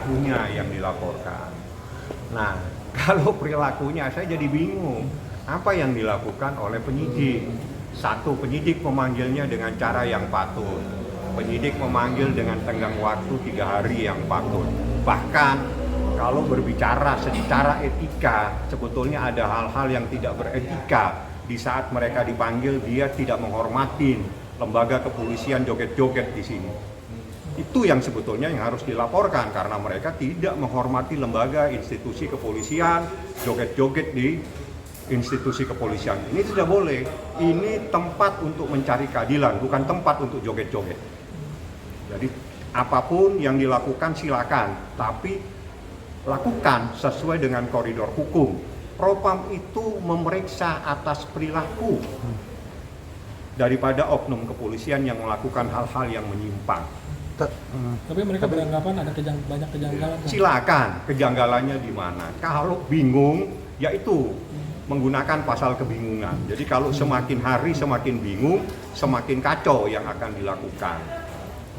perilakunya yang dilaporkan. Nah, kalau perilakunya saya jadi bingung. Apa yang dilakukan oleh penyidik? Satu, penyidik memanggilnya dengan cara yang patut. Penyidik memanggil dengan tenggang waktu 3 hari yang patut. Bahkan kalau berbicara secara etika, sebetulnya ada hal-hal yang tidak beretika. Di saat mereka dipanggil, dia tidak menghormati lembaga kepolisian, joget-joget di sini. Itu yang sebetulnya yang harus dilaporkan, karena mereka tidak menghormati lembaga institusi kepolisian, joget-joget di institusi kepolisian. Ini tidak boleh. Ini tempat untuk mencari keadilan, bukan tempat untuk joget-joget. Jadi apapun yang dilakukan silakan, tapi lakukan sesuai dengan koridor hukum. Propam itu memeriksa atas perilaku daripada oknum kepolisian yang melakukan hal-hal yang menyimpang. Tapi mereka beranggapan ada banyak kejanggalan. Silakan, kejanggalannya di mana? Kalau bingung, yaitu menggunakan pasal kebingungan. Jadi kalau semakin hari semakin bingung, semakin kacau yang akan dilakukan.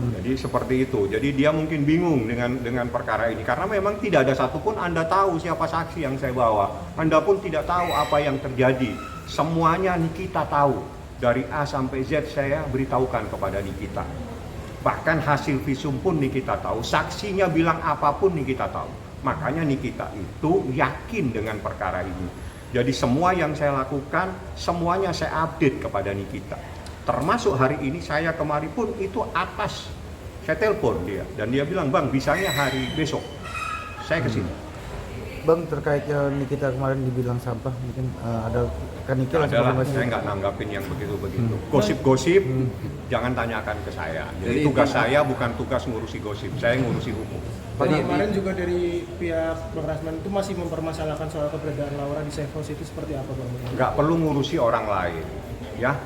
Jadi seperti itu. Jadi dia mungkin bingung dengan perkara ini karena memang tidak ada satupun Anda tahu siapa saksi yang saya bawa. Anda pun tidak tahu apa yang terjadi. Semuanya Nikita tahu. Dari A sampai Z saya beritahukan kepada Nikita. Bahkan hasil visum pun Nikita tahu. Saksinya bilang apapun Nikita tahu. Makanya Nikita itu yakin dengan perkara ini. Jadi semua yang saya lakukan, semuanya saya update kepada Nikita. Termasuk hari ini saya kemarin pun itu atas. Saya telepon dia dan dia bilang, "Bang, bisanya hari besok saya kesini." Bang, terkait Nikita kemarin dibilang sampah, mungkin ada kan Nikita adalah saya nggak nanggapin yang begitu-begitu. Gosip-gosip jangan tanyakan ke saya. Jadi tugas saya bukan tugas ngurusi gosip, saya ngurusi hukum. Kemarin juga dari pihak Bang Rasman itu masih mempermasalahkan soal keberadaan Laura di safe house itu seperti apa, Bang? Nggak perlu ngurusi orang lain, ya.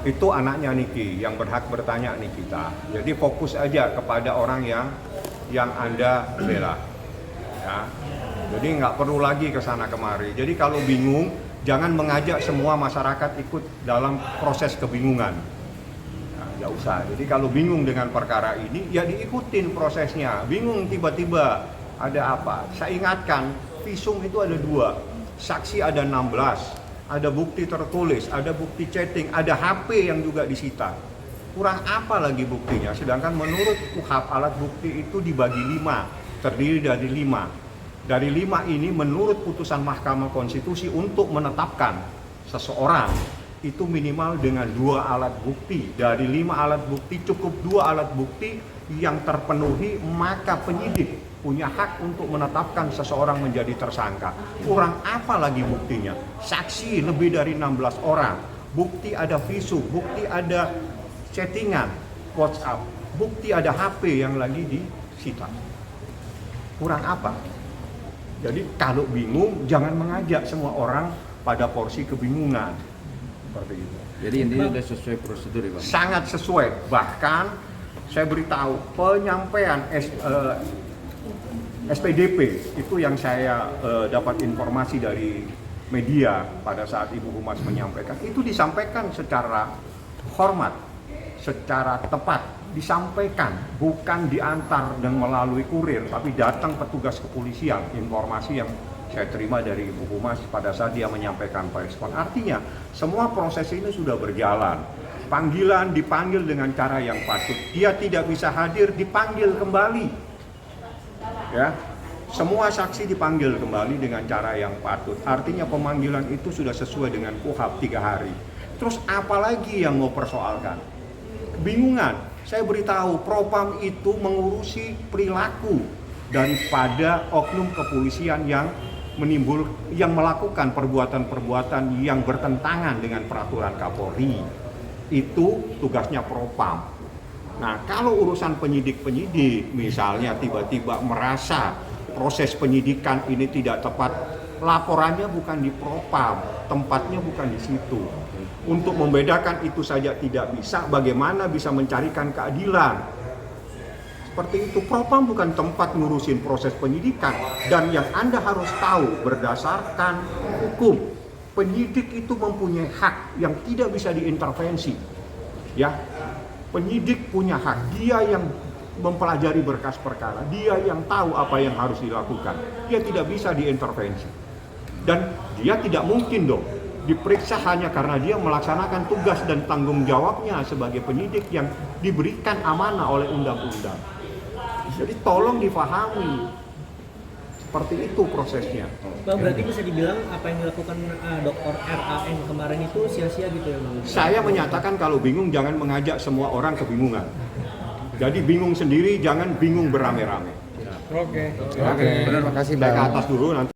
Itu anaknya Niki yang berhak bertanya Nikita. Jadi fokus aja kepada orang yang Anda bela. Ya. Jadi nggak perlu lagi ke sana kemari. Jadi kalau bingung, jangan mengajak semua masyarakat ikut dalam proses kebingungan. Nah, nggak usah. Jadi kalau bingung dengan perkara ini, ya diikutin prosesnya. Bingung tiba-tiba ada apa? Saya ingatkan, visum itu ada 2, saksi ada 16, ada bukti tertulis, ada bukti chatting, ada HP yang juga disita. Kurang apa lagi buktinya? Sedangkan menurut KUHP alat bukti itu dibagi 5. Terdiri dari 5. Dari 5 ini menurut putusan Mahkamah Konstitusi untuk menetapkan seseorang itu minimal dengan 2 alat bukti. Dari 5 alat bukti cukup 2 alat bukti yang terpenuhi, maka penyidik punya hak untuk menetapkan seseorang menjadi tersangka. Kurang apa lagi buktinya? Saksi lebih dari 16 orang. Bukti ada visum, bukti ada chattingan, WhatsApp, bukti ada HP yang lagi disita. Kurang apa? Jadi kalau bingung jangan mengajak semua orang pada porsi kebingungan. Seperti itu. Jadi intinya sudah sesuai prosedur ya, Bang? Sangat sesuai. Bahkan saya beritahu penyampaian SPDP itu yang saya dapat informasi dari media pada saat Ibu Humas menyampaikan. Itu disampaikan secara hormat, secara tepat. Disampaikan, bukan diantar dan melalui kurir, tapi datang petugas kepolisian. Informasi yang saya terima dari Ibu Humas pada saat dia menyampaikan respon. Artinya, semua proses ini sudah berjalan. Panggilan dipanggil dengan cara yang patut. Dia tidak bisa hadir, dipanggil kembali. Ya, semua saksi dipanggil kembali dengan cara yang patut. Artinya pemanggilan itu sudah sesuai dengan KUHP 3 hari. Terus apalagi yang mau persoalkan? Kebingungan. Saya beritahu, Propam itu mengurusi perilaku daripada oknum kepolisian yang melakukan perbuatan-perbuatan yang bertentangan dengan peraturan Kapolri. Itu tugasnya Propam. Nah, kalau urusan penyidik-penyidik, misalnya tiba-tiba merasa proses penyidikan ini tidak tepat, laporannya bukan di Propam, tempatnya bukan di situ. Untuk membedakan itu saja tidak bisa, bagaimana bisa mencarikan keadilan? Seperti itu, Propam bukan tempat ngurusin proses penyidikan. Dan yang Anda harus tahu berdasarkan hukum, penyidik itu mempunyai hak yang tidak bisa diintervensi. Ya, penyidik punya hak, dia yang mempelajari berkas perkara, dia yang tahu apa yang harus dilakukan. Dia tidak bisa diintervensi. Dan dia tidak mungkin dong diperiksa hanya karena dia melaksanakan tugas dan tanggung jawabnya sebagai penyidik yang diberikan amanah oleh undang-undang. Jadi tolong difahami. Seperti itu prosesnya. Bang, berarti bisa dibilang apa yang dilakukan Dr. RAN kemarin itu sia-sia gitu ya Bang? Saya menyatakan kalau bingung jangan mengajak semua orang kebingungan. Jadi bingung sendiri, jangan bingung beramai-ramai. Oke. Terima kasih Saya Bang. ke atas dulu nanti.